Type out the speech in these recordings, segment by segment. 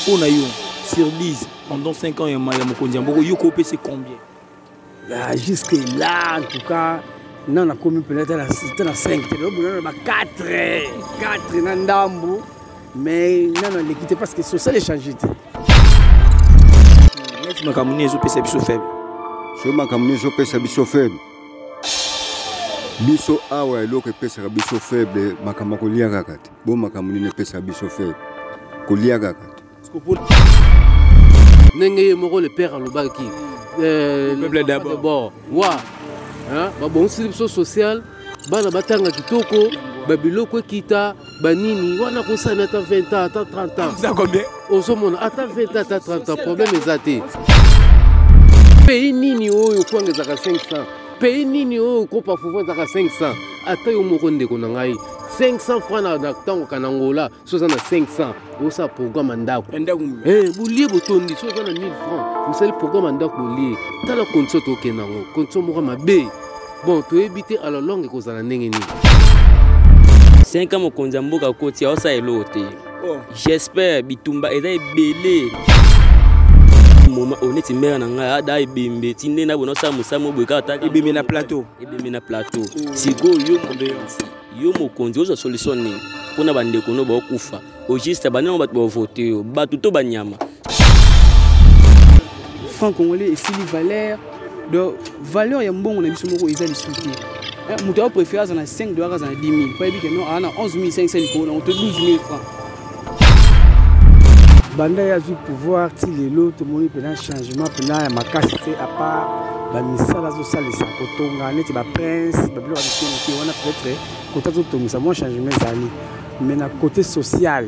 On a eu sur 10 pendant 5 ans, il y a Mokonzi Mboko. Il y a c'est combien? Jusque là, en tout cas, on a commis peut-être à 5, on a 4 Nandambo, mais non, l'équité parce que social est changé. Est-ce que Makamuni est perception faible? Je Makamuni est perception faible. Biso awa eloko pesa biso faible makamako liaka kati. Bo Makamuni ne pesa biso faible. Ko liaka kati. Nenge moko le père alobaki. Peuple d'abord. Wa. Hein? Ba bon service social, bana batanga kitoko, ba biloko kita, ba nini, wana ko sa ata 20 ans, ata 30 ans. Ça combien? Osomona ata 20 ans, ata 30 ans, problème ezate. Pays nini oyo kwangezaka 500. Pays nini oyo ko pa fufo zaka 500. Ata yo moko ndeko na ngai. 500 francs na tango kanangola, soza na 500. Osa programme ndako. Boulier botondi, soza na 1000 francs. Vous savez le programme ndako boulier. Tala konso to kenango, konso moko mabe. Bon, to éviter à la longue ko zala ndenge ni. 5 ans Mokonzi Mboka koti osa elote. J'espère bitumba eza ebele. Moment honnête mère na nga da ebembe tinde na bono sa musamo bweka ta ebembe na plateau. Ebembe na plateau. Siko yo Mokonzi oza solution ni pona bandeko no ba kufa. Au juste banana ba voter ba tuto banyama. Franc congolais et Philippe Valère de valeur ya mbongo na biso moko eza lisuki. Mutu a préféré na 5 dollars na 10 000. Pas dit que non ana 11 500 on te 12 000 francs. Banda ya vu pouvoir ti lelo to moni pendant changement pendant ya makasité à part ba misala zo salisa kotonga neti ba prince ba bilo ki wana peut-être côté to tonga moi changement zali mais na côté social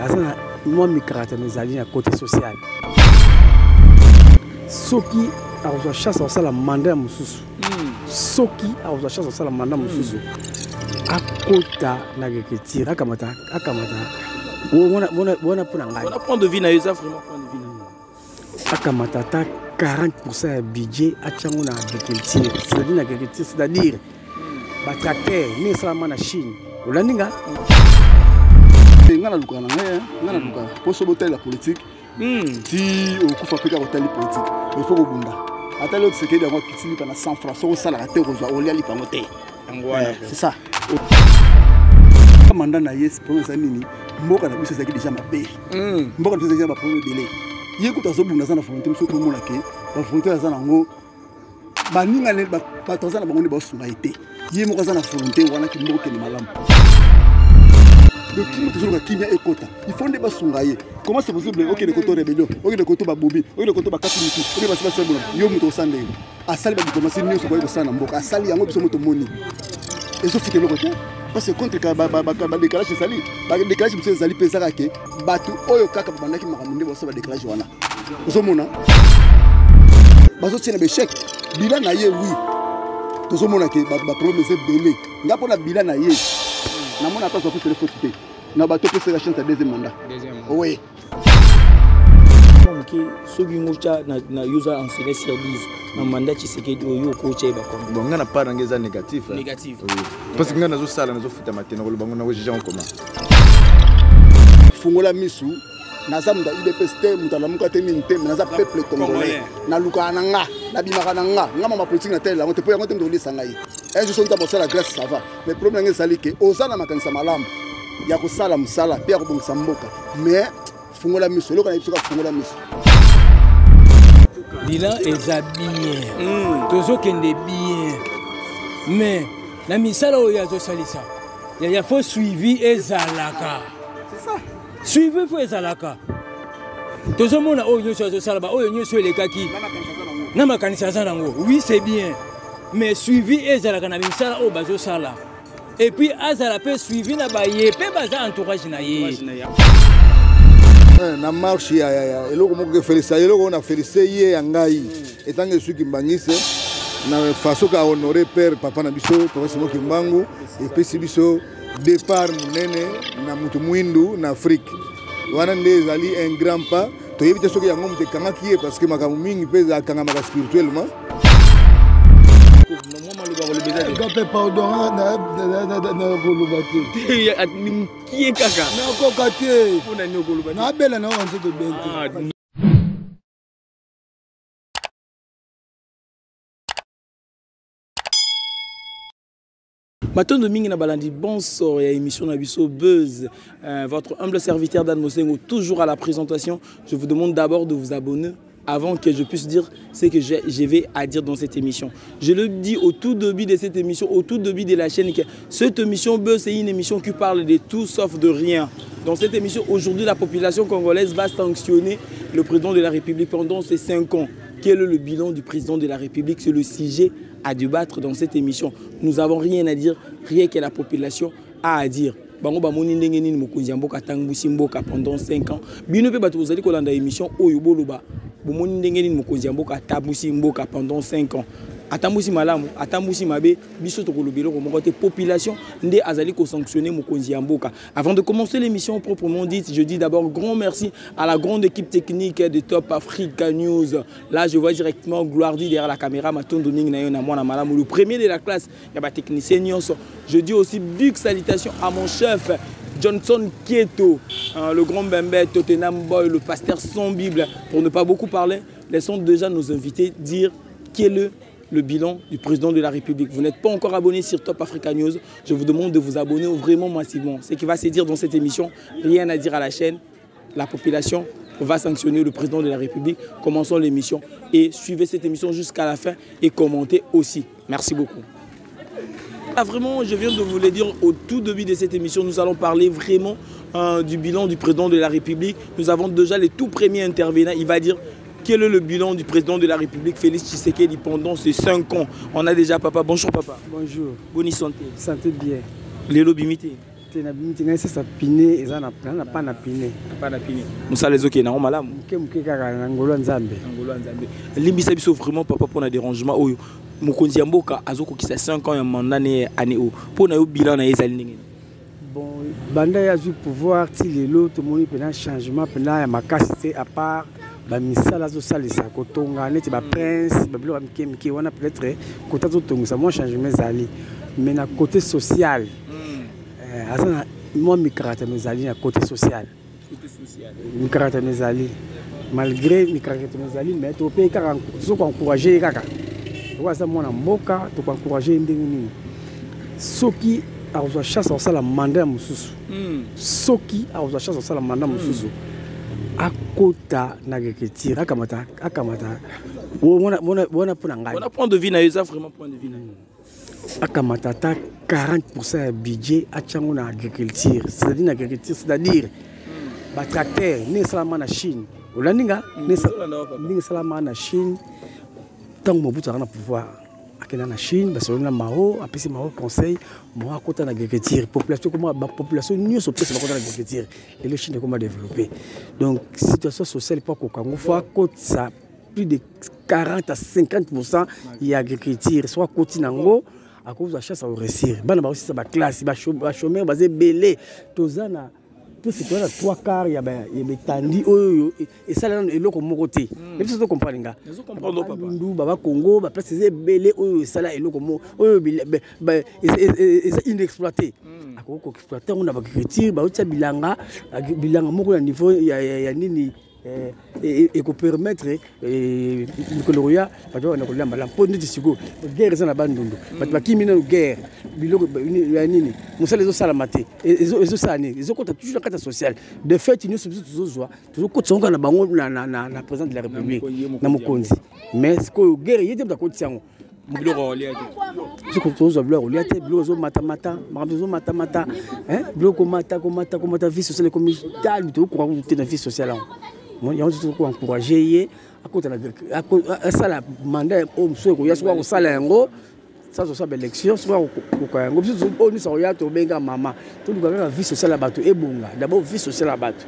asana moi mi caractère mes alliés na côté social soki a chasse au sala mandat mususu soki a chasse au sala mandat mususu akota na geketira akamata Bon point de vue na yesa vraiment point de vue. Akamata 40% budget à Tchangona agriculture. C'est-à-dire ba tracteur ni seulement na Chine. Olaninga ngana lukana ngana lukana poso botel la politique. Si au kufa peka botel politique. Il faut ko bunda. Ata l'autre c'est que d'abord kitini pendant 100 francs so sala la terre au liali pangote. C'est ça. Mandat na yes province nini mboka na biso ezaki déjà mabe mboka na biso ezaki ba problème belé yekuta zo bunda sana frontière biso ko mona ke ba frontière za nango baninga ne ba toza na bango ne ba sunga ite ye moko za na frontière wana ki mboka ni malamu donc qui toujours ka kimia ekota il faut ne ba sunga ye comment c'est possible OK de koto rébellion OK de koto ba bobi OK de koto ba katimitu OK ba seba seba yo muto sande asali ba diplomatie ni so ko ko sana mboka asali yango biso moto moni ezo fike le côté parce que contre ba déclaration sali ba déclaration monsieur sali pesaka ke batu oyo kaka bandaki makamunde boso ba déclaration wana ozomona bazo tiena be chèque bilan na ye oui tozomona ke ba problème c'est belé ngapo na bilan na ye na mona pas ko tele fotité na bato pesa la chance à deuxième mandat oui qui soki ngocha na user en service na mandat Tshisekedi oyo coach ba comme bon ngana pas ngeza négatif parce que ngana zo sala na zo futa matena ko bango na wejeja en commun fungola misu na zamda IDPST mutala muka te minte na za peuple congolais na luka na nga na bimaka na nga ngama ma politique na tele la ngote po yango te ndo lisa ngai je suis en train de grâce ça va mais problème ngeza liki ozana makanisa malamu ya ko sala musala pia ko bongisa mboka mais fungola misu loka na biso ka fungola misu bilan eza bien tozokende bien mais na misala oyo azosalisa ya faut suivi ezalaka c'est ça suivi faut ezalaka tozomona oyo nyonso azosala ba oyo nyonso elekaki na makanisa za nango oui c'est bien mais suivi ezalaka na misala oyo bazosala et puis azala pe suivi na baye pe baza entourage na ye na marche ya eloko moko féliciter eloko na féliciter ye yangai etange suki mbangise na façon ka honorer père papa na biso papa Simon Kimbangu et puis biso départ munene na mutu mwindu na Afrique wana nde zali un grand pas to yebite soki yango mute kanga kiye parce que makamu mingi peza kanga maka spirituellement pardon na koloba te kie kaka nakoka te nabela na wanze tobente. Matondo mingi na balandi bonsoir et émission na biso Buzz. Votre humble serviteur Dan Mosengo toujours à la présentation. Je vous demande d'abord de vous abonner avant que je puisse dire ce que je vais à dire dans cette émission. Je le dis au tout début de cette émission, au tout début de la chaîne, que cette émission Buzz, c'est une émission qui parle de tout sauf de rien. Dans cette émission, aujourd'hui, la population congolaise va sanctionner le président de la République pendant ces 5 ans. Quel est le bilan du président de la République? C'est le sujet à débattre dans cette émission. Nous n'avons rien à dire, rien que la population a à dire. Bango bamoni ndenge nini mokonzi mboka tangusi mboka pendant 5 ans. Bino pe bato ozali kolanda émission oyo boloba. Bomoni ndenge nini mokonzi mboka tabusi mboka pendant 5 ans. Atambusi malamu, atambusi mabe, biso tokolobelo ko mokote population ndé azali ko sanctionner mokonzi mboka. Avant de commencer l'émission proprement dite, je dis d'abord grand merci à la grande équipe technique de Top Africa News. Là, je vois directement Gloirdi derrière la caméra, Matondo ning na yona mwana malamu, le premier de la classe, il y a ba technicien nyonso. Je dis aussi big salutation à mon chef Johnson Kieto, le grand Bembe, Tottenham Boy, le pasteur sans Bible. Pour ne pas beaucoup parler, laissons déjà nos invités dire quel est le bilan du président de la République. Vous n'êtes pas encore abonné sur Top Africa News, je vous demande de vous abonner vraiment massivement. Ce qui va se dire dans cette émission, rien à dire à la chaîne. La population va sanctionner le président de la République. Commençons l'émission et suivez cette émission jusqu'à la fin et commentez aussi. Merci beaucoup. Ah, vraiment, je viens de vous le dire au tout début de cette émission, nous allons parler vraiment du bilan du président de la République. Nous avons déjà les tout premiers intervenants. Il va dire quel est le bilan du président de la République, Félix Tshisekedi, pendant ces 5 ans. On a déjà papa. Bonjour papa. Bonjour. Bonne santé. Santé bien. Les lobimité. C'est piné et ça n'a pas na piné. Pas na piné. Nous ça les ok na malamu. Muke kaka ngolo nzambe. Ngolo nzambe. Limbisa biso vraiment papa pour na dérangement oyo. Mokonzi mboka azoko kisa 5 ans ya mandat ne année o. Pour na yo bilan na ezali ndenge. Bon, banda ya du pouvoir ti lelo to moni pena changement pena ya makasi à part ba misala zo salisa kotonga neti ba prince ba bilo mike wana peut-être kota zo tonga moi changement zali mais na côté social azana moi mi caractère mezali na côté social mi caractère mezali malgré mi caractère mezali mais to pe kaka zo ko encourager kaka to za mona mboka to ko encourager ndenge nini soki a reçoit chasse au sala mandat mususu soki a reçoit chasse au sala mandat mususu akota na agriculture akamata bona pona ngai on point de vue na eza vraiment point de vue na akamata ta 40% du budget achango na agriculture c'est-à-dire ba tracteur ne salama na Chine olaninga ne salama na Chine tant Mobutu a pouvoir akena na Chine basolona mao apesi mao conseil mo akota na agriculture population comment ba population nyonso pesa bakota na agriculture et le Chine comment développer donc situation sociale pas ko kango faut ça plus de 40 à 50% il y a agriculture soit côté nango à cause de la chasse au réussir bana ba aussi ça ba classe ba chômeur basé belé tozana tout ce que 3/4 il y a tandi et ça là et l'autre côté mais ça tu comprends nga je comprends papa ndu baba Congo ba place c'est belé ça là et l'autre c'est inexploité à cause exploiter on a ba agriculture ba utia bilanga moko ya niveau ya nini et qu'on permettre que le roya pas de la la pondre de sigo guerre ça na bandundu ba kimina guerre biloko ya nini musala zo salamate ezo sani ezo kota toujours la carte sociale de fait nous sommes toujours kotsonga na bango na président de la République na mokonzi mais ce que guerre yete ba kotsiango biloko oliate ce que tous biloko oliate biloko zo matamata makambo matamata biloko komata vie sociale comme tal to ko na vie sociale il y a aussi encourager à côté à ça la mandat au monsieur il y a soit au salaire ça soit l'élection soit au kango on ça ya to benga mama to la vie sociale la bato et bonga d'abord vie sociale la bato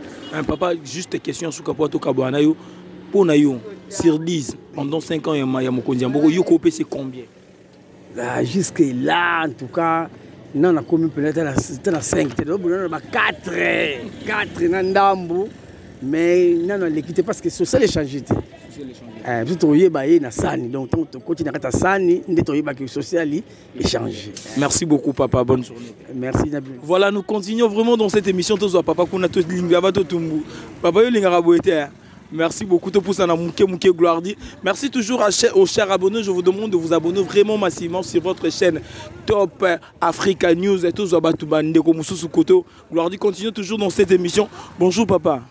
papa juste question sur kapoto kabwana yo pour na yo sur 10 pendant 5 ans ya mokonzi mboko yo ko c'est combien jusque là en tout cas non na commune peut-être na 5 te do na 4 na ndambu mais non l'équité parce que social est changé biso toyeba ye na sani donc tant tokoti na kata sani nde toyeba que social échange. Merci beaucoup papa, bonne journée. Merci Nabi. Voilà, nous continuons vraiment dans cette émission tous papa kuna to lingava to tumbu. Papa yo lingara boete. Merci beaucoup pour ça Mouké Gloire dit. Merci toujours aux chers abonnés. Je vous demande de vous abonner vraiment massivement sur votre chaîne Top Africa News et tous Abatubande comme Moussou Koto. Gloire dit continue toujours dans cette émission. Bonjour papa.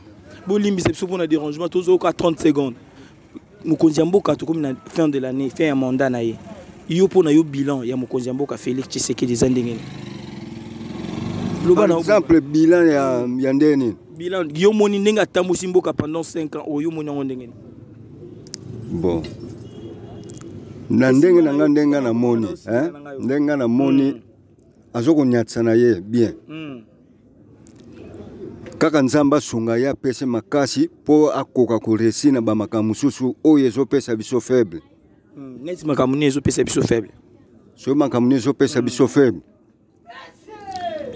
Bon limbi c'est pour un dérangement tous au 30 secondes. Mokonzi Mboka comme la fin de l'année fait un mandat na ye. Yo pour na yo bilan ya Mokonzi Mboka Félix Tshisekedi Zandengeni. Par exemple bilan ya ndeni. Bilan yo moni ndenga tamusi Mboka pendant 5 ans o yo moni ngondengeni. Bon. Na ndenge na ndenga na moni, ndenga na moni azoko nyatsa na ye bien. Kaka nzamba sunga ya pese makasi po akoka kuresi na bamakamu susu oyo ezopesa biso faible. Neti makamu ni ezopesa biso faible. So makamu ni ezopesa biso faible.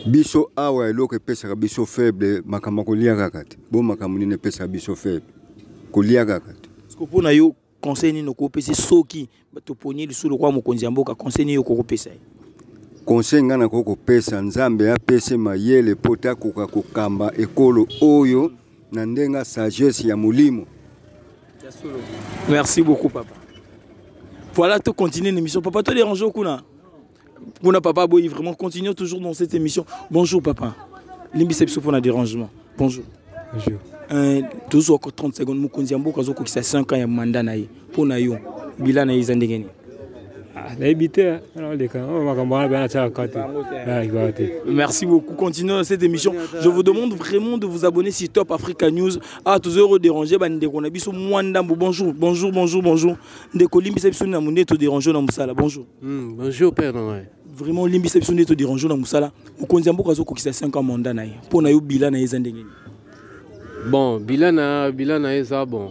Biso awa eloko epesa biso faible makambo kolia kakati. Bo makamu ni epesa biso faible. Kolia kakati. Parce que pona yo conseil ni noko pesa soki bato poni lisulu kwa Mokonzi Mboka conseil ni yo ko pesa. Conseil ngana koko pesa nzambe ya pese mayele pota koka kokamba ekolo oyo na ndenga sagesse ya mulimo. Merci beaucoup papa. Voilà, tout continue l'émission. Papa, te dérange au kuna. Kuna papa boy vraiment continue toujours dans cette émission. Bonjour papa. Limbiception pour un dérangement. Bonjour. Bonjour. Toujours encore 30 secondes. Mokonzi Mboka zo ko 5 ans ya mandat na ye. Pour na yo bilan na izandengeni. Merci beaucoup. Continuons dans cette émission. Je vous demande vraiment de vous abonner sur Top Africa News. Ah, toujours déranger. Bonjour, bonjour, bonjour, bonjour. Bonjour. Bonjour, père. Vraiment, l'imbiception de déranger dans Moussala. Mokonzi Mboka zo ko 5 ans mandat na ye. Pour na yo bilan na izandengeni. Bon, bilan na eza bon.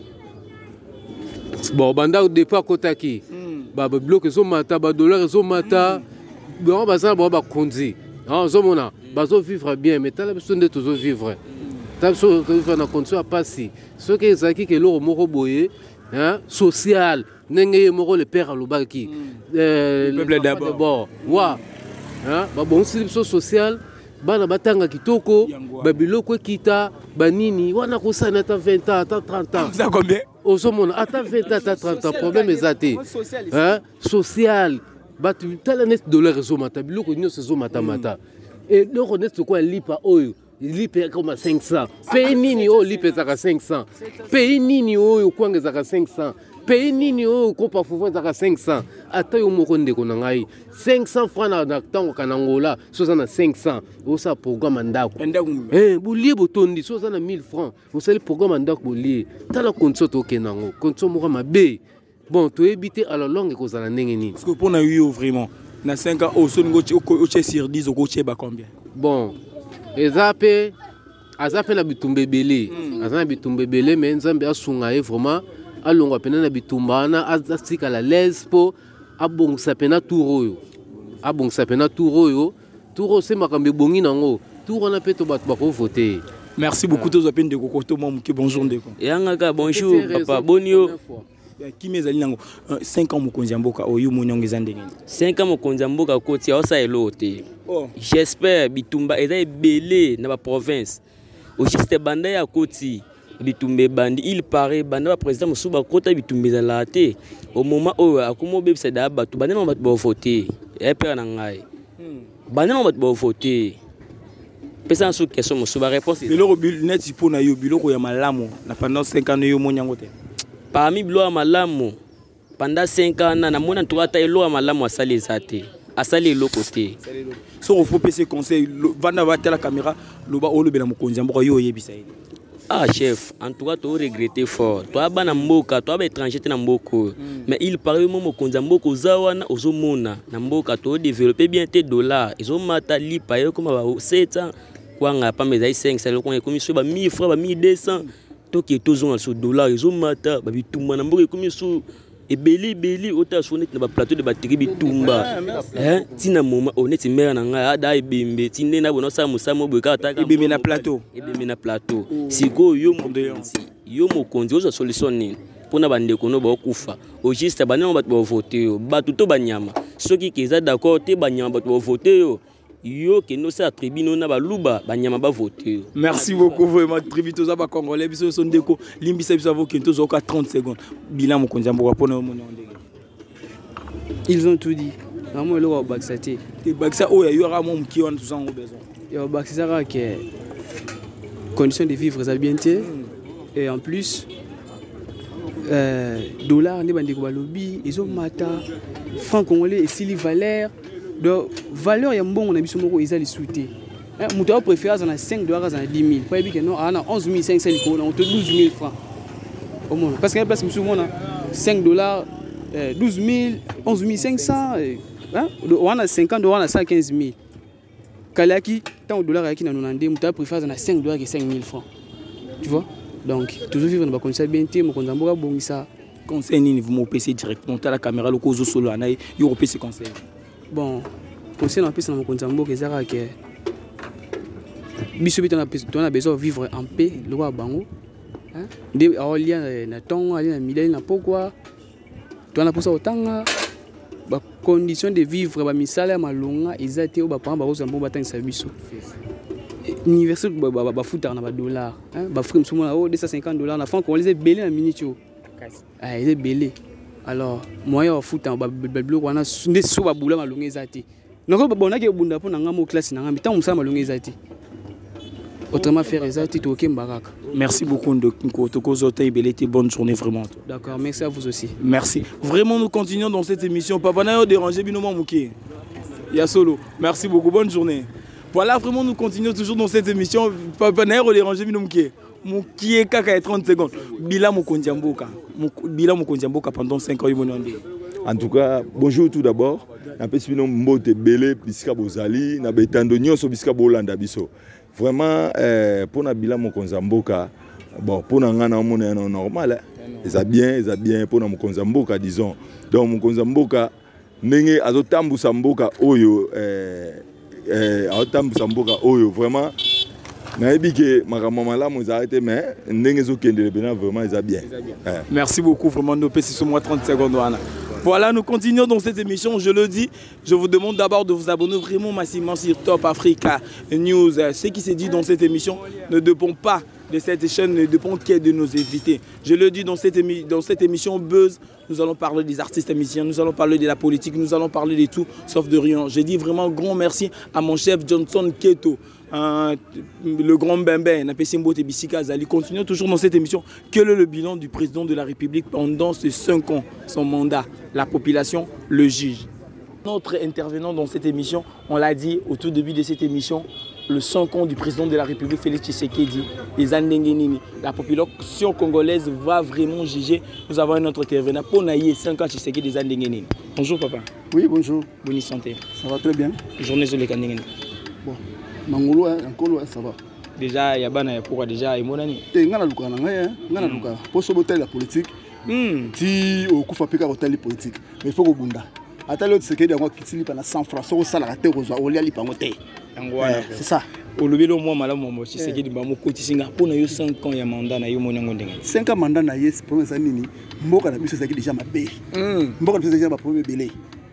Bon, banda au départ kotaki. Ba bloc zo mata ba dollar zo mata ba baza ba konzi zo mona bazo vivre bien mais tala besoin de toujours vivre tala so vivre na condition passi ce que ezaki ke lo moko boye social nenge moko le père alobaki le peuple d'abord wa ba bon social bana batanga kitoko ba biloko kita banini wana kosana ta 20 ans ta 30 ans ça combien Ozomona ata 20 ans, 30 ans, problème ezate. Social. Batu tala net dollar ezomata, biloko nyonso ezomata mata. Et le honnête quoi lipa oyo, lipa comme 500. Pays nini o lipa zaka 500. Pays nini oyo kwanga zaka 500. Pays nini oyo ko parfois zaka 500. Ata yo moko ndeko na ngai 500 francs na tango kanangola, soza na 500. Osa programme ndako. Boulier botondi soza na 1000 francs. Osali programme ndako boulier. Tala konso to kenango, konso moko mabe. Bon, to éviter à la longue kozala ndenge nini. Parce que pour na yo vraiment na 5 ans au songo au sur 10 au coach ba combien? Bon. Ezape na bitumbe belé. Azana bitumbe belé mais nzambe asunga e vraiment alongwa pena na bitumba na azasika la lespo abongisa pena turoyo. Abongisa pena turoyo. Turo se makambe bongi nango. Turo na peto bat ba ko voter. Merci beaucoup tous appels de Kokoto Momuke bonjour ndeko. Yangaka bonjour papa bonio. Qui mes alliés 5 ans Mokonzi Mboka oyo monyongeza ndengeni. 5 ans Mokonzi Mboka koti osa elote. J'espère bitumba eza belé na ba province. Au juste banda ya koti bitumbe bandi il paraît banda ba président musuba kota bitumbe za laté. Au moment où akomo bebisa da batu banda na batu ba voter. E père na ngai. Banda na batu ba voter. Pesa sur question musuba réponse. Biloko net pour na yo biloko ya malamu na pendant 5 ans yo monyangote. Parmi bloa malamu pendant 5 ans na mona tuata eloa malamu asali ezate asali eloko te so on faut passer conseil vanda va la caméra loba olobela Mokonzi Mboka yo yebisa ide. Ah chef en tout cas tu regretter fort toi bana mboka toi ba étranger na mboko mais il paraît Mokonzi Mboka ozawana ozomona na mboka to développer bien tes dollars ils mata lipa yo comme ba 700 kwanga pa meza 500 loko ekomi so ba 1000 francs ba 1200 toki tozonga sur dollar ezomata ba bitumba na mboka ekomi so ebeli ota so net na ba plateau de batterie bitumba tina moma oneti mère na nga ada ebembe tinde na bona sa musamo boka ataka ebembe na plateau siko yo Mokonzi oza solution nini pona bandeko no ba kufa au juste banana ba voter yo ba tuto banyama soki keza d'accord te banyama ba voter yo yo que no sa tribune na ba luba banyama ba voter. Merci beaucoup vraiment tribu toza ba congolais biso son deko limbisa biso avo kento zoka 30 secondes bilan mokonzi mboka pona mo ndenge. Ils ont tout dit. Vraiment le roi Baxate. Te Baxa o ya yora mon qui on tout en besoin. Yo Baxara que conditions de vivre ça bien et en plus dollars ne bandi ko balobi ils ont mata franc congolais et sili valeur de valeur ya mbongo na biso moko ezali souté. Muto a préféré ça na 5 dollars à 10 000. Pas bien que non ana 11 500 ko na 12 000 francs. Au moins parce que place monsieur mona 5 dollars 12 000 11 500 on a 50 dollars on a 115 000. Kalaki tant dollars yaki na 90 muto a préféré ça na 5 dollars que 5 000 francs. Tu vois? Donc toujours vivre dans ba conseil bien té mo konzamboka bongisa conseil ni vous m'opc directement à la caméra le kozo solo anayi yo opc conseil. Bon, conseil na pesa na konzamboka ezaka que biso bitana on a besoin de vivre en paix le roi bango hein de alia na tonga ali na milele na pokwa to na posa otanga ba condition de vivre ba misala malonga ezate o ba parents ba kozambo batangisa biso universel ba futa na ba dollars hein ba frère msumo na 250 na franc congolais belé na minute yo ah il est belé alors moyen wa futa ba bloc wana nde so ba bula malonga ezate noko bona ke bunda po na ngamo classe na ngambi tant musala malonga ezate autrement faire ezate to kembaraka. Merci beaucoup de Kozote et Belete, bonne journée vraiment. D'accord, merci à vous aussi. Merci. Vraiment nous continuons dans cette émission. Papa n'a dérangé binomo mouké. Ya solo. Merci beaucoup, bonne journée. Voilà, vraiment nous continuons toujours dans cette émission. Papa n'a dérangé binomo mouké. Mouké kaka 30 secondes. Bila Mokondiamboka. Bila Mokondiamboka pendant 5 ans. En tout cas, bonjour tout d'abord. Na pesibino mbote belé bisika bozali na betandonio so bisika bolanda biso. Vraiment pour na bila Mokonzamboka bon pour na ngana mona normal ça bien pour na Mokonzamboka disons. Donc Mokonzamboka ndenge azotambusa mboka oyo azotambusa mboka oyo vraiment nayebi ke makambo malamu ezarete mais ndenge ezokendele bena vraiment ça bien. Merci beaucoup vraiment nos petits sur moi 30 secondes wana. Voilà, nous continuons dans cette émission. Je le dis, je vous demande d'abord de vous abonner vraiment massivement sur Top Africa News. Ce qui s'est dit dans cette émission ne dépend pas de cette chaîne, ne dépend que de nos invités. Je le dis dans cette émission Buzz, nous allons parler des artistes musiciens, nous allons parler de la politique, nous allons parler de tout sauf de rien. Je dis vraiment grand merci à mon chef Johnson Keto. Le grand Bembe, Napesimbo Tebisika Zali. Continuons toujours dans cette émission. Quel est le bilan du président de la République pendant ces 5 ans, son mandat? La population le juge. Notre intervenant dans cette émission, on l'a dit au tout début de cette émission, le 5 ans du président de la République, Félix Tshisekedi, les Andengenini. La population congolaise va vraiment juger. Nous avons un autre intervenant pour naïe 5 ans Tshisekedi des Andengenini. Bonjour papa. Oui, bonjour. Bonne santé. Ça va très bien. Journée sur les Kandengeni. Bon. Mangolo encore ça va. Déjà il y a bana pourquoi déjà et monani. Te ngana luka na ngai ngana luka. Pour so botel la politique. Ti okufa peka botel politique. Mais il faut ko bunda. Ata l'autre c'est que d'ango kitili pana 100 francs so sala ka te kozwa olia li pango te. C'est ça. Au lobelo moi malamu mo Tshisekedi ba mo kotisinga pona yo 5 ans ya mandat na yo monengo ndenge. 5 ans mandat na yes province nini mboka na biso c'est déjà mabe. Mboka na biso déjà ba premier belé.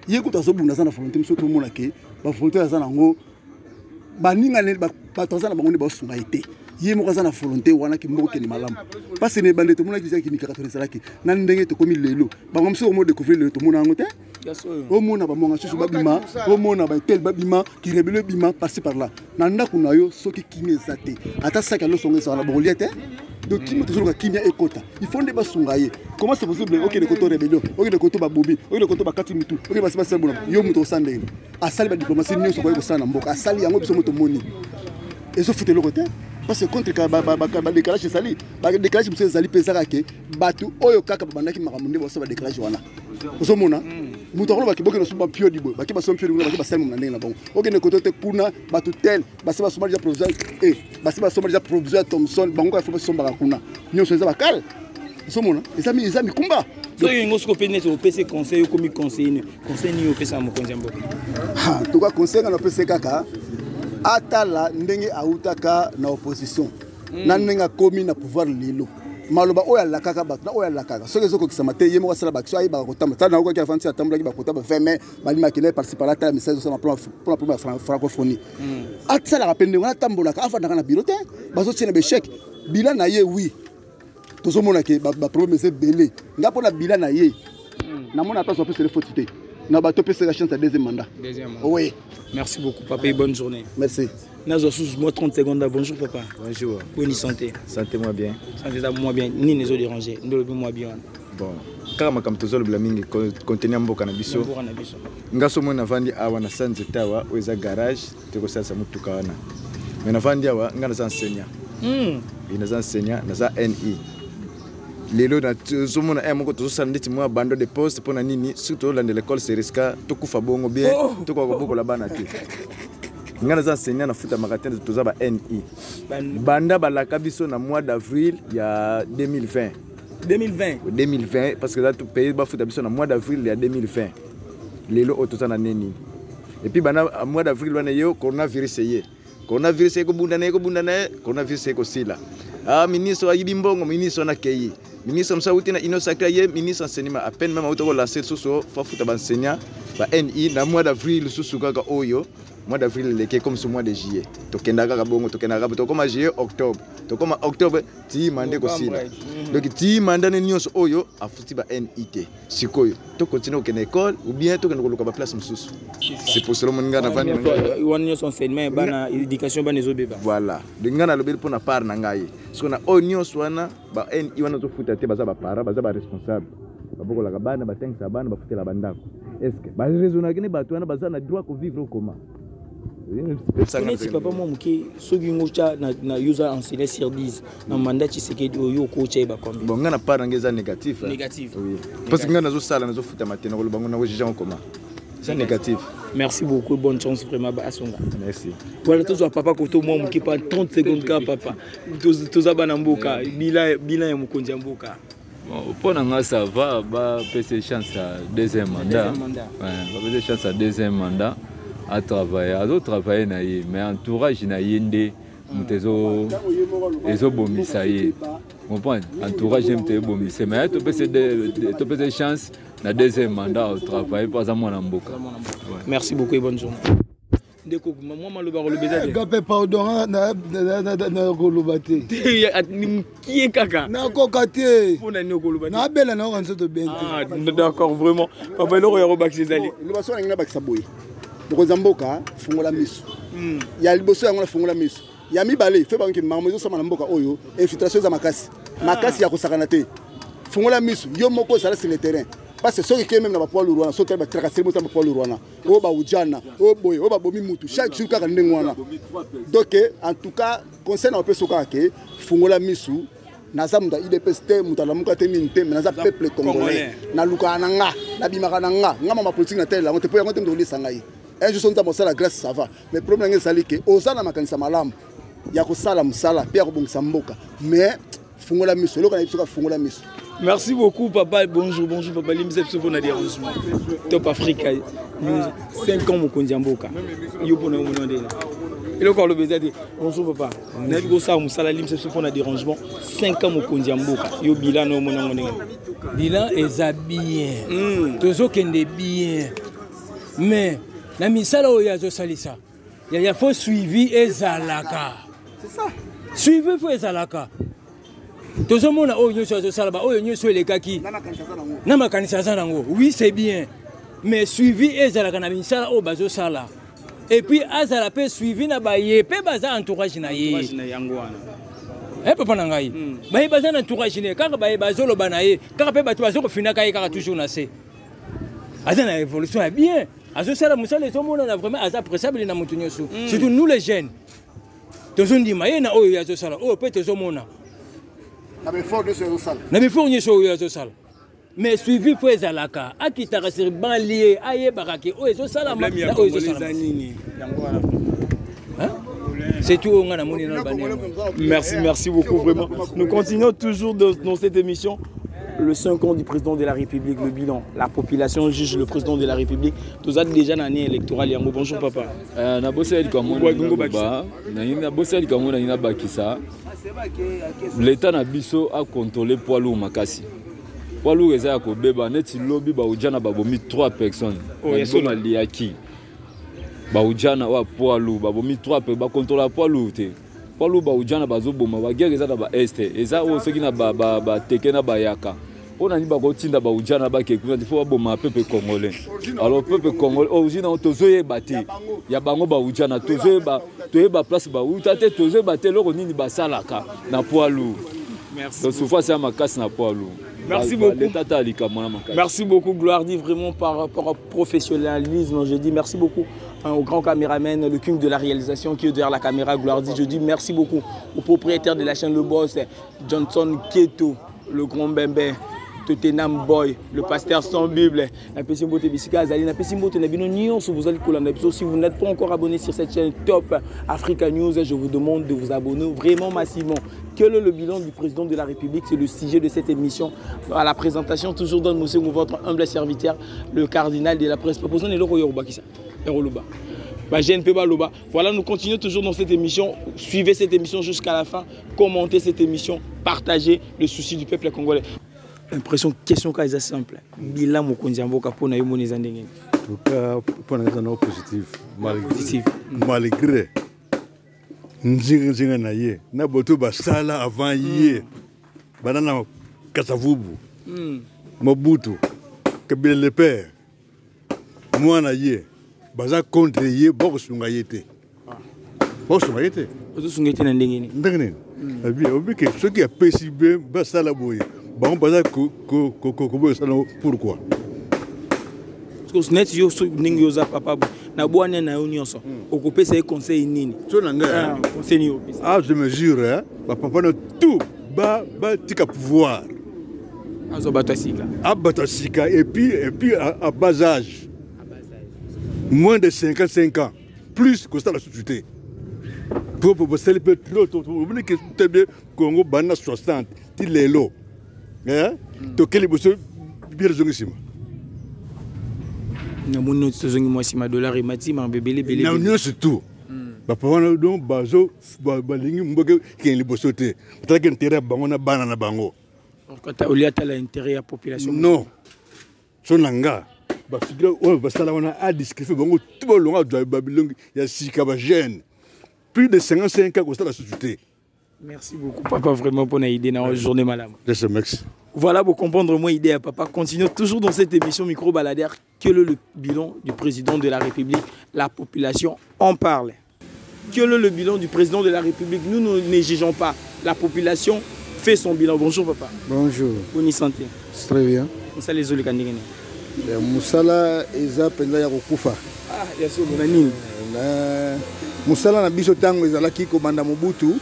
Yekuta so bunda sana volonté mso to mona ke ba volonté sana ngo baninga ne batonza na bango ne ba sunga été ye moko za na volonté wana ki moko ke ni malamu parce que ne bande to mona ki za ki ni caractéristique laki na ndenge to komi lelo bango mso mo découvrir le to mona ngote o mona ba monga susu babima o mona ba tel babima ki rebelle bima passer par là na ndako na yo soki kimi ezate ata saka lo songa za na bon liete donc kimi toujours ka kimi ekota il faut ndeba sunga ye comment c'est possible OK de koto rébellion OK de koto ba bobi OK de koto ba kati mutu OK ba seba bona yo muto sande asali ba diplomatie nyo so ko sana mboka asali yango biso moto moni et so fute le côté parce que contre ba décalage sali ba décalage biso sali pesaka ke batu oyo kaka bandaki makamunde bo so ba décalage wana oso mona muto ko ba kiboke no so ba pio dibo ba ki ba so pio dibo ba ki ba sel mo na ndenge na bon OK ne koto te kuna batu tel ba seba so déjà provisoire ba seba so déjà provisoire Thomson bango ka fo so ba kuna nyo so za ba kal oso mona ezami kumba so yingo soko pe neto PC conseil comme conseil ni au pesa mo konjambo ha to ka conseil na PC kaka atala ndenge autaka na opposition na ndenge komi na pouvoir lelo maloba oya la kaka batna oya la kaka soki ezoko kisama te yemo sala bakso ayi ba kotamba tana ko ki avancer atambla ki ba kotamba 20 mai bali makine participer à la message sur la première francophonie atsa la rapende ngana tambola ka afa na bureau te bazo tiena be chèque bilan na ye oui tozo mona ke ba problème c'est belé ngapo na bilan na ye na mona pas peut se le faute te na ba topé la chance à deuxième mandat oui merci beaucoup papa et bonne journée merci. Nazo sous moi 30 secondes. Bonjour papa. Bonjour. Bonne santé. Santé-moi bien. Santé-moi bien. Ni les autres dérangés. Moi bien. Bon. Kama comme tozolo blamingi contenir mboka na biso. Ngaso mona vandi awa na sanze tawa weza garage teko sasa mutuka wana. Mena vandi awa ngana za enseignant. Ina za enseignant na za NI. Lelo na zomona moko tozosala ndeti mwa bando de poste pona nini surtout la de l'école Seriska tokufa bongo bien toko ko bokola bana te. Ngana za enseignant na futa makatende toza ba NI. Banda balaka biso na mois d'avril ya 2020. 2020 parce que là tout pays ba futa biso na mois d'avril ya 2020. Lelo otoza na neni. Et puis bana mois d'avril wana yo coronavirus yé. Coronavirus ko bunda na coronavirus ko sila. Ah ministre ayibi mbongo ministre na keyi. Ministre msauti na ino sacré ye ministre enseignement à peine même auto lancer soso fa futa ba enseignant ba NI na mois d'avril susu kaka oyo. Mois d'avril leke comme ce mois de juillet tokenda kaka bongo tokenda kaka to comme juillet octobre to comme octobre ti mande ko sila donc ti manda ne nyonso oyo afuti ba NIT sikoyo to continuer au école ou bien to kenda ko ba place mususu c'est pour cela mon ngana vani wani son enseignement bana éducation bana zo beba voilà de ngana lobel pour na part na ngai so na onion swana ba NI wana to futa te baza ba para baza ba responsable baboko la bana ba tengsa bana ba futela bandako est-ce que ba raisonner que ne ba twana baza na droit ko vivre au comment. Si papa moi muke soki ngocha na user enseigner sur 10 na mandat Tshisekedi oyo coach ba combien bon ngana pas ngeza négatif oui parce que ngana zo sala na zo futa matena ko bango na ko jija comment c'est négatif. Merci beaucoup, bonne chance vraiment à Songa. Merci. Voilà tout ça papa koto moi muke pas 30 secondes ka papa toza bana mboka bila ya mukonzi mboka. Bon, pour nous, ça va, bah, passer chance à deuxième mandat. Ouais, passer chance à deuxième mandat. À travailler, mais entourage na yende mutezo ezo bomisa ye comprendre entourage mte bomisa mais to peut chance na deuxième mandat au travail pas à mon mboka. Merci beaucoup et bonne journée. Ndeko moi maloba kolobeza gape pardon na kolobate qui est kaka na kokate pona ni kolobate na bela na ranzo bien. Ah d'accord vraiment papa loro ya robaki ezali le baso na ngina bakisa boy bokonza mboka fungola miso ya liboso yango na fungola miso ya mibale fe banki mamo zo sama na mboka oyo infiltration za makasi ya kosakana te fungola miso yo moko sala sur le terrain parce que ceux qui même na ba poids lourd so te ba tracasser mo ta ba poids lourd o ba ujana o boy o ba bomi mutu chaque jour kaka ndengwana donc en tout cas conseil na peso kaka ke fungola miso naza muta IDPST muta la muka te minte mais naza peuple congolais na luka na nga na bimaka na nga ngama ma politique na tele la ngote po yango te ndo lisanga yi un jour on a la grâce ça va mais le problème c'est que osana makanisa malamu ya ko sala musala pe ya ko bongisa mboka mais fungola miso loka na biso ka fungola miso. Merci beaucoup papa bonjour papa limse biso pona dérangement Top Africa 5 ans mokonzi mboka yo pona mo ndé et le corps le baiser bonjour papa na bi ko sa musala limse biso pona dérangement 5 ans mokonzi mboka yo bilan no mona ndé bilan eza bien tozo kende bien mais la misala oyo azosalisa ya faut suivi ezalaka c'est ça suivi faut ezalaka tozomona oyo nyonso azosala ba oyo nyonso elekaki na makanisa za nango oui c'est bien mais suivi ezalaka na misala oyo bazosala et puis azala pe suivi na baye pe baza entourage na ye papa na ngai baye baza na entourage ne kaka baye bazoloba na ye kaka pe bato bazokofinaka ye kaka toujours na se aza na évolution ya bien. Azosala musala ezomona na vraiment aza appréciable na mutu nyonso surtout nous les jeunes tozondima ye na oyo yazosala oyo pe tozomona na befort nyonso oyo yazosala mais suivi po ezalaka akitaka sur banlier ayebaka ke oyo ezosalama na oyo ezosalama c'est tout on a moni na banene. Merci beaucoup vraiment nous continuons toujours dans cette émission le 5 ans du président de la République, le bilan. La population juge le président de la République. Tous êtes déjà dans l'année électorale. Bonjour papa. L'État Nabiso a contrôlé poids lourd Makassi. Poids lourd est à Kobeba, net lobby Baoudjana Babomi 3 personnes. Babomi Liaki. Baoudjana wa poids lourd, Babomi 3 personnes, ba contrôle poids lourd. Poids lourd Baoudjana Bazoboma, ba guerre eza ba est. Eza o ceux qui na ba tekena ba yaka. On a dit ba kotinda Baoudjana ba kekuna, il faut boma peuple congolais. Alors peuple congolais, origine on tozoye baté. Ya bango Baoudjana tozoye ba place ba ou tate tozoye baté loko nini ba salaka na poids lourd. Merci. Donc souvent c'est ma casse na poids lourd. Merci beaucoup. Merci beaucoup, Gloire-Dit, vraiment par rapport au professionnalisme. Je dis merci beaucoup au grand caméraman, le king de la réalisation qui est derrière la caméra, Gloire-Dit. Je dis merci beaucoup au propriétaire de la chaîne Le Boss, Johnson Keto, le grand Bembe, Tottenham Boy, le pasteur sans Bible. Si vous n'êtes pas encore abonné sur cette chaîne Top Africa News, je vous demande de vous abonner vraiment massivement. Quel est le bilan du président de la République? C'est le sujet de cette émission. À la présentation, toujours dans votre humble serviteur, le cardinal de la presse. Voilà, nous continuons toujours dans cette émission. Suivez cette émission jusqu'à la fin. Commentez cette émission. Partagez le souci du peuple congolais. Impression, question est simple. Bilan Mokondiamboka pour na yomoni zandenge. En tout cas, pour nous positif. Malgré nzinga na ye na boto basala avant hier banana Kasavubu Mobutu Kabila le père moi na ye baza contre ye boko sunga yete boko sunga yete boto sunga yete na ndenge ni bien obike ce qui a PCB basala boye bon baza ko pourquoi parce que net yo ndenge yo za papa na bwana na yo nyonso okopesa conseil nini so nanga conseil yo je mesure papa na tout ba tika pouvoir azo batasika et puis à bas âge moins de 55 ans plus que ça la société pour célébrer trop vous venez que tu bien Congo bana 60 ti lelo to keli boso bien zongissima na mono tozongi mwasi $, mati ma bebele bele na non c'est tout papa wana donc bazo balingi mboke ken liboso te peut-être que intérêt bango na bana na bango quand au lieu à l'intérêt à population non sonanga ba figure on va sala wana a discuter bango tout le long de Babylone ya sika ba jeune plus de 55 ans que la société. Merci beaucoup papa vraiment pour l'idée dans la journée madame. Merci. Voilà pour comprendre mon idée à papa. Continuons toujours dans cette émission micro baladère. Quel est le bilan du président de la République? La population en parle. Quel est le bilan du président de la République? Nous ne négligeons pas. La population fait son bilan. Bonjour papa. Bonjour. Bonne santé. Très bien. Moussa les autres kandingene. Moussala eza penza ya kokufa. Ah, ya so bonani. Moussala na biso tango ezalaki komanda Mobutu.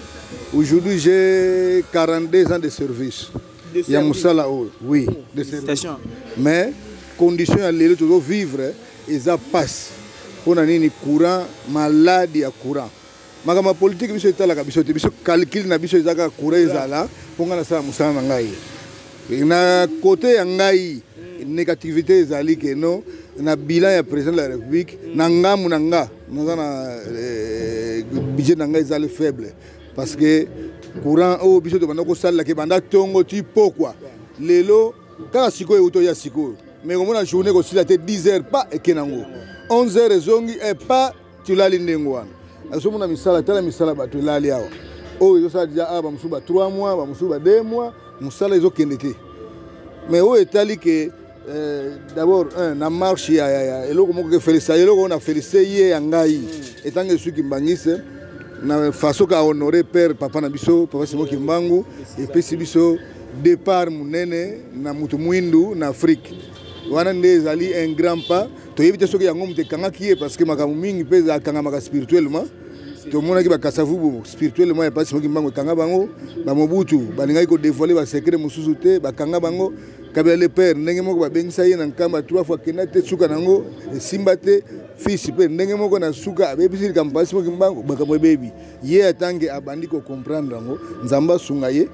Aujourd'hui j'ai 42 ans de service. Il y a Moussala, oui, de service. Mais conditions à l'élite de vivre, ils passent. On a ni courant, maladie à courant. Ma politique, biso etala biso te biso calcul na biso ezaka courant ezala, ponga na sa Moussala ngai. Na côté ngai négativité ezali que non, na bilan ya président de la République, na ngamu na nga, na budget na ngai ezali faible parce que courant au biso de bandako sala ke banda tongo tu pourquoi lelo ka siko euto ya siko mais comme la journée ko sila te 10h pas ekenango 11h ezongi et pas tu la lindengwana asomo na misala tala misala ba to lali awa o yo sa dia ba musuba 3 mois ba musuba 2 mois musala ezo kendete mais o etali que d'abord na marche ya eloko moko ke féliciter eloko na féliciter ye ngai etange suki mbangise na façon ka honorer père papa na biso papa Simon Kimbangu et puis biso départ munene na mutu mwindu na Afrique wana ndez ali un grand pas to yebite soki yango mute kanga kié parce que makamu mingi peza kanga maka spirituellement to mona ki ba Kasavubu spirituellement et pas Simon Kimbangu kanga bango ba Mobutu balingai ko dévoiler ba secret mususu te ba kanga bango kabila le père ndenge moko babengisa ye na nkamba 3 fois kenda te suka nango esimba te fils pe ndenge moko na suka abebisi likambo pasi moki mbango makambo ebebi ye atange abandi kocomprendre yango nzambe asunga ye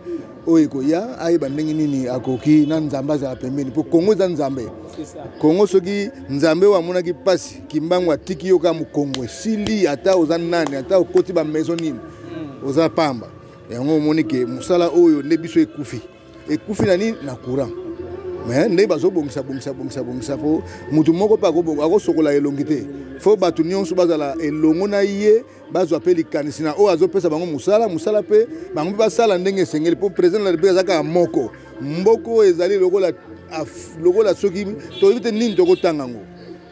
oyo ekoya ayeba ndenge nini akoki na nzambe azala pembeni mpo kongo eza nzambe kongo soki nzambe oyo amonaki mpasi kimbango atiki yo kaka mokongo esili ata oza nani ata okoti bamaison nini oza pamba yango omoni ke mosala oyo nde biso ekufi na nini na courant mais nde bazobongisa po mutu moko mpe akosokola elongi te fo bato nyonso bazala elongo na ye bazwa mpe likanisi na oyo azopesa bango mosala mpe bango mpe basala ndenge esengeli mpo président de la république aza kaka moko mboka oyo ezali lokola soki toyebi te nini tokotanga yango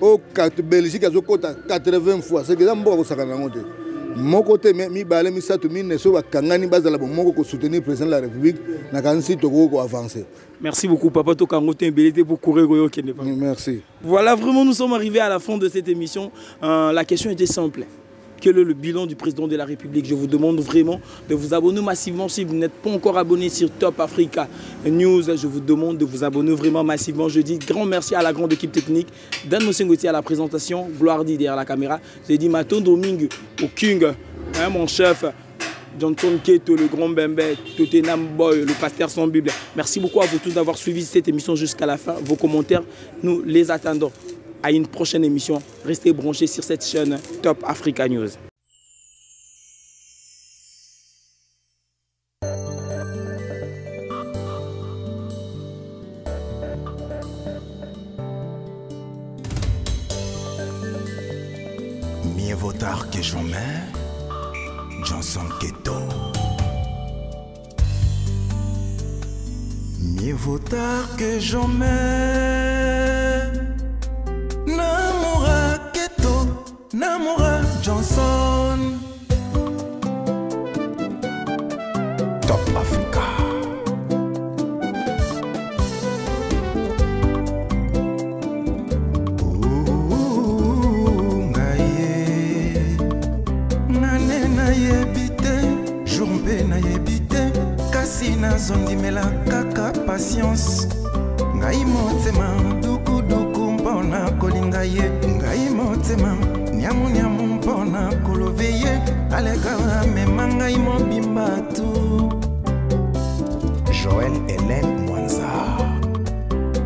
oyo belgique azokota 80 fois seke eza mboka kosakana yango te moko te mibale misato mine so bakangani bazala bomoko ko soutenir président de la république na kanisi toko ko avancer. Merci beaucoup papa Tokango Tembelete pour courir goyo kende. Merci. Voilà, vraiment nous sommes arrivés à la fin de cette émission. La question était simple. Quel est le bilan du président de la République? Je vous demande vraiment de vous abonner massivement. Si vous n'êtes pas encore abonné sur Top Africa News, je vous demande de vous abonner vraiment massivement. Je dis grand merci à la grande équipe technique. Dan Mosengotti à la présentation, Gloire dit derrière la caméra. Je dis Maton Domingue au King, hein, mon chef, Johnson Keto, le grand Bembe, Tottenham Boy, le pasteur sans Bible. Merci beaucoup à vous tous d'avoir suivi cette émission jusqu'à la fin. Vos commentaires, nous les attendons. À une prochaine émission. Restez branchés sur cette chaîne Top Africa News. Mieux vaut tard que jamais, Johnson Keto. Mieux vaut tard que jamais. Namora Keto, Namora Johnson. Top Africa. Nane na yebite, jourbe na yebite, kasi na zondimela kaka patience. Ngai motema duku duku mpona kolinga ye, ngai motema nyamu nyamu mpona kolove ye, aleka mema ngai mobimba tu. Joël Hélène Mwanza.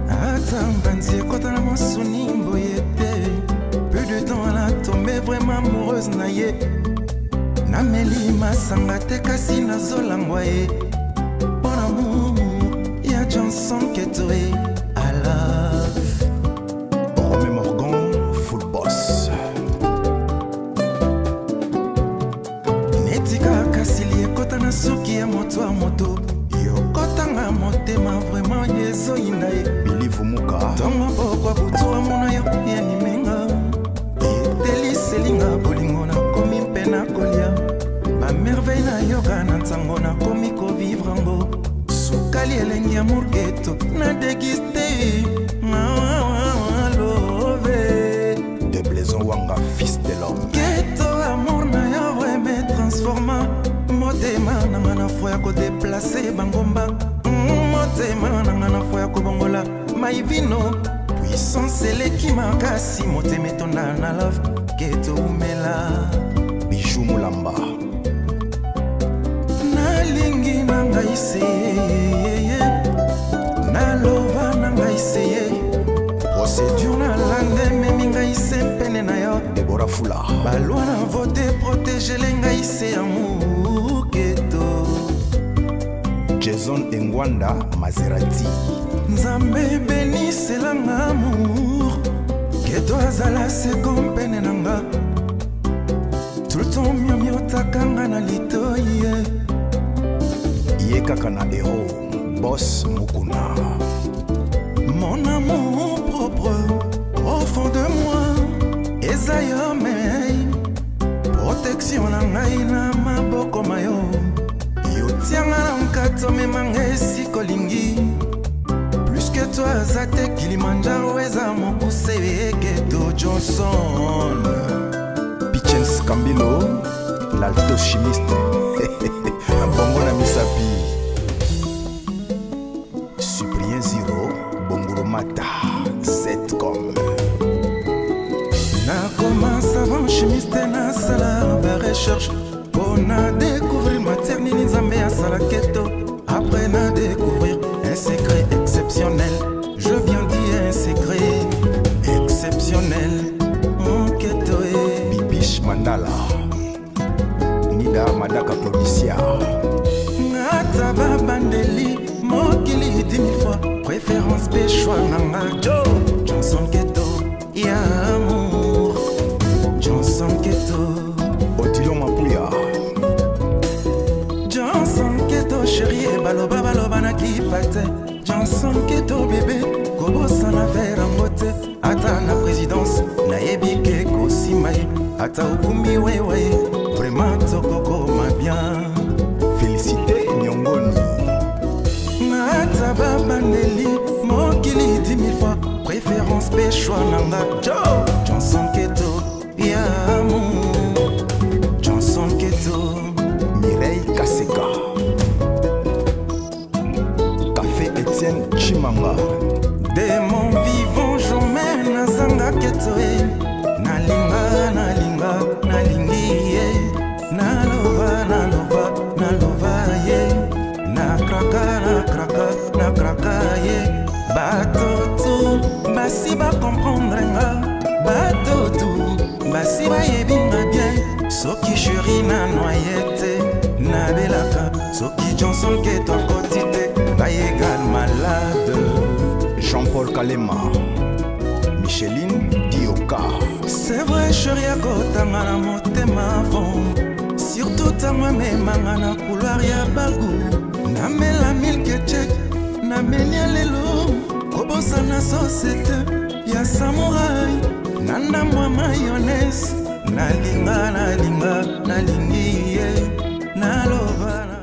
Ata mbanzi ekota na mosuni mboye te, peu de temps elle a tombé vraiment amoureuse na ye. Nameli masanga te kasi nazolangwa ye. Bon amour, ya Johnson Keto I love. Romain Morgan, full boss. Netika kasili ekota na suki ya moto a moto. Yokota nga motema vraiment yezo inae. Bilivu muka. Tonga bokwa butu wa mona yo ya nimenga. Eteli selinga bolingo na komi mpena kolia. Ba merveille na yoga na ntango na komi ko vivre ango. Sukali elengi amour Keto na dégusté. Love. De Blaison Wanga, fils de l'homme. Keto amour na yo me transforma. Motema nanga na foya ko déplacer bangomba. Motema nanga na foya ko bongola. Maivino. Puissance eleki makasi motema etonda na love. Keto umela. Bijou Mulamba. Nalingi nanga iseye. Nalova nanga iseye. Procédure na lande memi ngai ise pene na yo. Deborah Fula. Balwa na vote protéger lenga ise amour Keto. Jason Engwanda Maserati. Nzambe bénisse langa amour. Keto azala se kompene nanga. Tout le temps mieux takanga na litoye. Ye kaka na héros, boss Mukuna. Mon amour propre, au fond de moi, Ezayome. Protection na ngai na maboko mayo. Yo tianga na nkato memanga esi kolingi. Plus que toi, Zate Kilimanjaro eza mokuse Keto Johnson. Pichens Kambilo, l'alto chimiste. Bongo na misapi. Cyprien Ziro, Kamata, c'est comme. Na commence avant chimiste na sala ba recherche. On a découvert maternité Nzambe à Salaketo. Après na découvrir un secret exceptionnel. Je viens dire un secret exceptionnel. Mon keto est Bibiche Mandala. Nida Madaka Policia. Nataba Bandeli. Mokili 10 000 fois. Préférence péchoua nanga Joe. Johnson Keto. Ya amour. Johnson Keto. Otilo Mapuya. Johnson Keto chérie. Baloba baloba na kipate. Johnson Keto bébé. Kobo sana vera mote. Ata na présidence. Na yebike kosimae. Ata ukumi wewe. Vraiment tokoko ma bien. Félicité Nyongoni. Ata babandeli. Mokili 10 000 fois. Préférence péchoua nanga Joe. Johnson Keto. Ya amour. Johnson Keto. Mireille Kaseka. Café Etienne Chimanga. Démon vivant, j'emmène à Zanga Ketoe. Nalinga, nalinga, nalingi, nalova, nalova, nalova, na kraka, na kraka, bateau tout, basi ba comprendre nga, bateau tout, basi ba yebinga bien, soki chéri na noyette, na belaka, soki Johnson Keto kotite, ba égal malade. Jean-Paul Kalema, Micheline Dioka. C'est vrai, chérie, à kotanga na motema fond. Surtout tanga memanga na couloir ya bagou. Na mela milk check, na menia lelo. Kobosa na société ya samouraï. Nanda mwa mayonnaise. Na linga, na linga, na lingi, na lova.